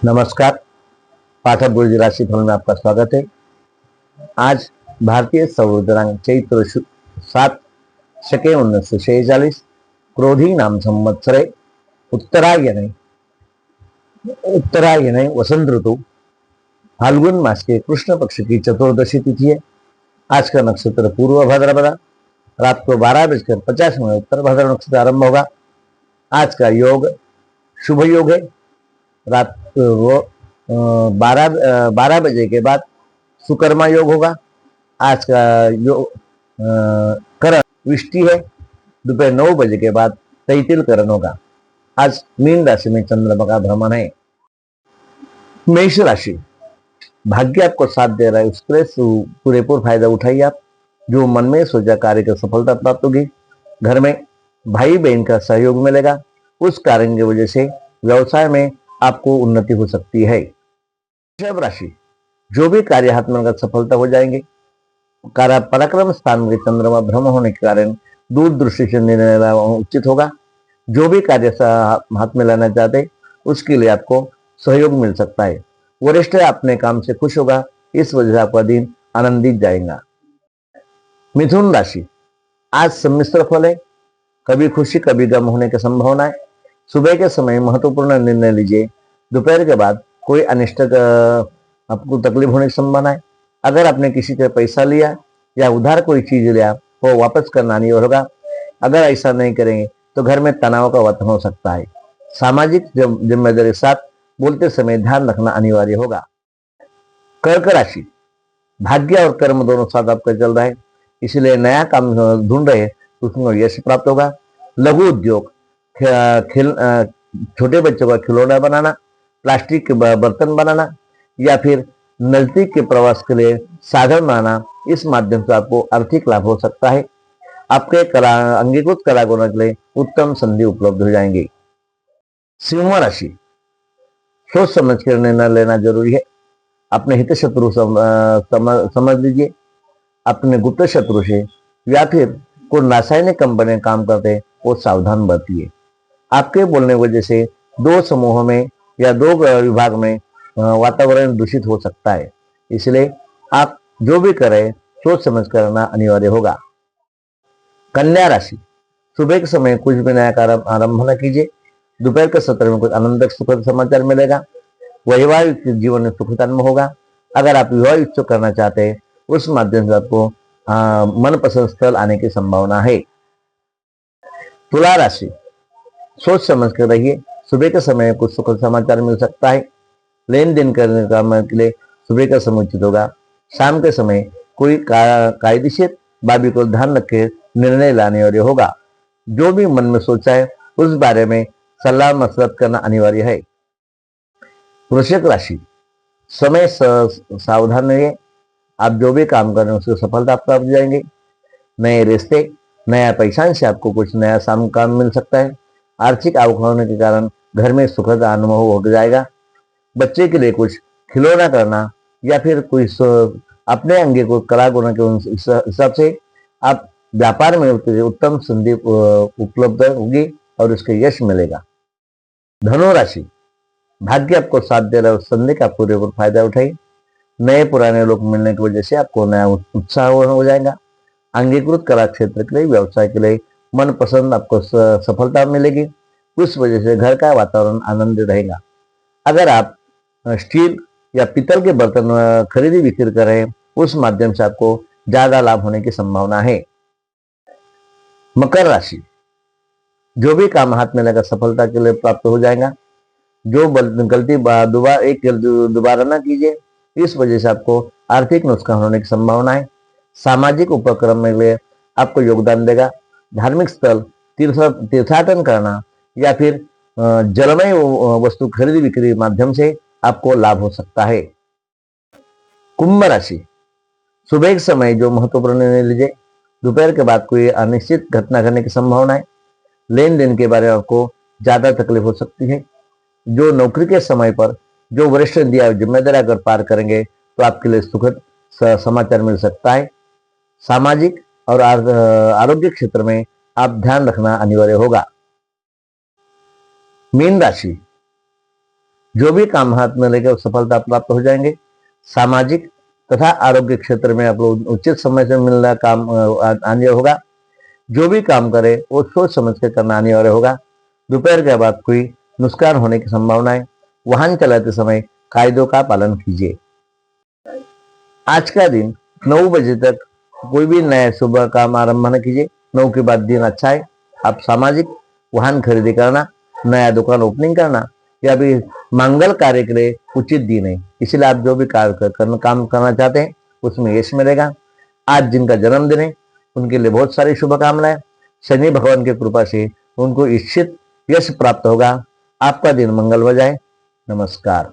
नमस्कार। पाठक गुरुजी राशिफल में आपका स्वागत है। आज भारतीय सौर दिनांक चैत्र 7 शके 1946 क्रोधी नाम संवत्सरे उत्तरायणे वसंत ऋतु फाल्गुन मास के कृष्ण पक्ष की चतुर्दशी तिथि है। आज का नक्षत्र पूर्व भाद्रपदा, रात को 12:50 उत्तर भाद्रपद नक्षत्र आरंभ होगा। आज का योग शुभ योग है। रात को 12 बजे के बाद सुकर्मा योग होगा। आज का योग करण विष्टि है। दोपहर 9 बजे के बाद तैतिल करण होगा। आज मीन राशि में चंद्रमा का भ्रमण है। मेष राशि, भाग्य आपको साथ दे रहा है, उसके पूरेपूर फायदा उठाइए। आप जो मन में सोचा कार्य की सफलता प्राप्त होगी। घर में भाई बहन का सहयोग मिलेगा। उस कार्य की वजह से व्यवसाय में आपको उन्नति हो सकती है। वृषभ राशि, जो भी कार्य हाथ में लगाकर सफलता हो जाएंगे। कार्य पराक्रम स्थान में चंद्रमा भ्रमण होने के कारण दूरदृष्टि से निर्णय लेना उचित होगा। जो भी कार्य हाथ में लाना चाहते उसके लिए आपको सहयोग मिल सकता है। वरिष्ठ अपने काम से खुश होगा। इस वजह से आपका दिन आनंदित जाएगा। मिथुन राशि, आज सम्मिश्र फल है। कभी खुशी कभी गम होने की संभावना है। सुबह के समय महत्वपूर्ण निर्णय लीजिए। दोपहर के बाद कोई अनिष्ट आपको तकलीफ होने की संभावना है। अगर आपने किसी से पैसा लिया या उधार कोई चीज लिया वो वापस करना नहीं होगा। अगर ऐसा नहीं करेंगे तो घर में तनाव का वातावरण हो सकता है। सामाजिक जिम्मेदारी के साथ बोलते समय ध्यान रखना अनिवार्य होगा। कर्क राशि, भाग्य और कर्म दोनों साथ आपका चल रहा है, इसलिए नया काम ढूंढ रहे तो उसमें यश प्राप्त होगा। लघु उद्योग, छोटे बच्चों का खिलौना बनाना, प्लास्टिक के बर्तन बनाना या फिर नजदीक के प्रवास के लिए साधन बनाना, इस माध्यम से आपको आर्थिक लाभ हो सकता है। आपके अंगीकृत कलागुणों के लिए उत्तम संधि उपलब्ध हो जाएंगे। सिंह राशि, सोच समझ कर निर्णय लेना जरूरी है। अपने हित शत्रु समझ लीजिए। अपने गुप्त शत्रु से या फिर कोई रासायनिक कंपनी में काम करते वो सावधान बरतिए। आपके बोलने की वजह से दो समूहों में या दो विभाग में वातावरण दूषित हो सकता है। इसलिए आप जो भी करें सोच समझ करना अनिवार्य होगा। कन्या राशि, सुबह के समय कुछ भी नया कार्य आरंभ न कीजिए। दोपहर के सत्र में कुछ आनंदक सुखद समाचार मिलेगा। वैवाहिक जीवन में सुखदान होगा। अगर आप विवाह इच्छुक करना चाहते हैं उस माध्यम से आपको मनपसंद स्थल आने की संभावना है। तुला राशि, सोच समझ कर रहिए। सुबह के समय कुछ सुखद समाचार मिल सकता है। लेन देन करने के लिए सुबह का समय उचित होगा। शाम के समय कोई कायदेशीर बाबी को ध्यान रखे निर्णय लाने वाले होगा। जो भी मन में सोचा है उस बारे में सलाह मशवरत करना अनिवार्य है। वृश्चिक राशि, समय सावधान रहिए। आप जो भी काम कर रहे हैं उसको सफलता प्राप्त हो जाएंगे। नए रिश्ते, नया पैसा से आपको कुछ नया काम मिल सकता है। आर्थिक आवक होने के कारण घर में सुखद अनुभव हो जाएगा। बच्चे के लिए कुछ खिलौना करना या फिर कोई अपने अंगे को कला गुणों के हिसाब से आप व्यापार में उत्तम संधि उपलब्ध होगी और उसके यश मिलेगा। धनु राशि, भाग्य आपको साथ दे रहा है, उस संधि का पूरेपूर फायदा उठाइए। नए पुराने लोग मिलने की वजह से आपको नया उत्साह हो जाएगा। अंगीकृत कला क्षेत्र के लिए, व्यवसाय के लिए मनपसंद आपको सफलता मिलेगी। उस वजह से घर का वातावरण आनंद रहेगा। अगर आप स्टील या पीतल के बर्तन खरीदी बिक्री कर रहे हैं उस माध्यम से आपको ज्यादा लाभ होने की संभावना है। मकर राशि, जो भी काम हाथ में लगा सफलता के लिए प्राप्त हो जाएगा। जो गलती दोबारा ना कीजिए। इस वजह से आपको आर्थिक नुकसान होने की संभावना है। सामाजिक उपक्रम में लिए आपको योगदान देगा। धार्मिक स्थल तीर्थाटन करना या फिर जलमय वस्तु खरीदी बिक्री माध्यम से आपको लाभ हो सकता है। कुंभ राशि, सुबह के समय जो महत्वपूर्ण निर्णय लीजिए। दोपहर के बाद कोई अनिश्चित घटना घटने की संभावना है। लेन देन के बारे में आपको ज्यादा तकलीफ हो सकती है। जो नौकरी के समय पर जो वरिष्ठ दिया जिम्मेदारी अगर पार करेंगे तो आपके लिए सुखद समाचार मिल सकता है। सामाजिक और आरोग्य क्षेत्र में आप ध्यान रखना अनिवार्य होगा। मीन राशि, जो भी काम हाथ में लेकर सफलता प्राप्त हो जाएंगे। सामाजिक तथा आरोग्य क्षेत्र में आप लोग उचित समय से मिलना काम आने होगा। जो भी काम करे वो सोच समझ कर करना अनिवार्य होगा। दोपहर के बाद कोई नुकसान होने की संभावना है। वाहन चलाते समय कायदों का पालन कीजिए। आज का दिन 9 बजे तक कोई भी नया सुबह काम आरंभ न कीजिए। 9 के बाद दिन अच्छा है। आप सामाजिक वाहन खरीदी करना, नया दुकान ओपनिंग करना या भी मंगल कार्य के लिए उचित दिन है। इसलिए आप जो भी काम करना चाहते हैं उसमें यश मिलेगा। आज जिनका जन्मदिन है उनके लिए बहुत सारी शुभकामनाएं। शनि भगवान की कृपा से उनको इच्छित यश प्राप्त होगा। आपका दिन मंगल हो जाए। नमस्कार।